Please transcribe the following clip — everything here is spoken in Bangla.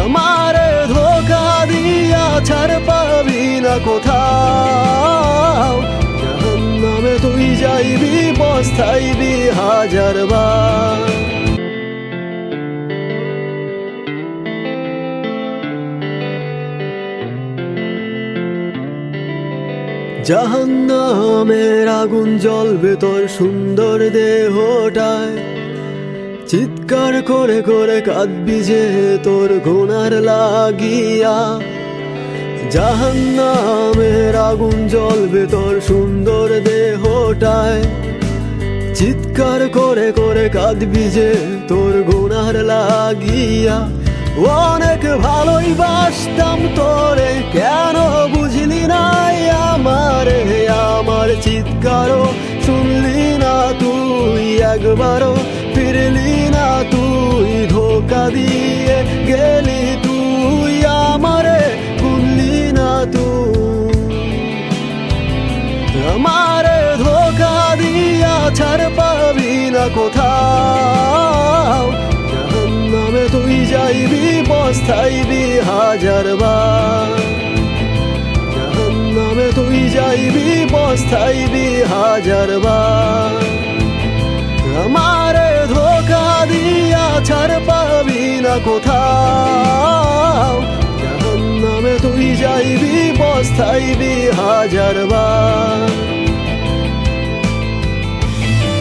আমারে ধোকা দিয়া ছাড় পাবি না কোথাও, জাহান্নামে তুই যাইবি পস্তাইবি হাজারবার। জাহান্নামের আগুন জ্বলবে তোর সুন্দর দেহটায়, চিৎকার করে করে কাঁদবি যে তোর গুনার লাগিয়া। জাহান্নামের আগুন জ্বলবে তোর সুন্দর দেহটায়, চিৎকার করে করে কাঁদবি যে তোর গুনার লাগিয়া। অনেক ভালোই বাসতাম তোরে, কেন বুঝলি না আমারে? আমার চিৎকারও শুনলি না তুই, একবারও ফিরলি না তুই, ধোকা দিয়ে গেলি তুই, আমারে শুনলি না তুই। আমারে ধোকা দিয়া ছাড় পাবি না কোথাও, জাহান্নামে তুই যাইবি পস্তাইবি হাজারবার। জাহান্নামে তুই যাইবি পস্তাইবি হাজারবার। আমারে ধোকা দিয়া ছাড় পাবি না কোথাও, জাহান্নামে তুই যাইবি পস্তাইবি হাজারবার।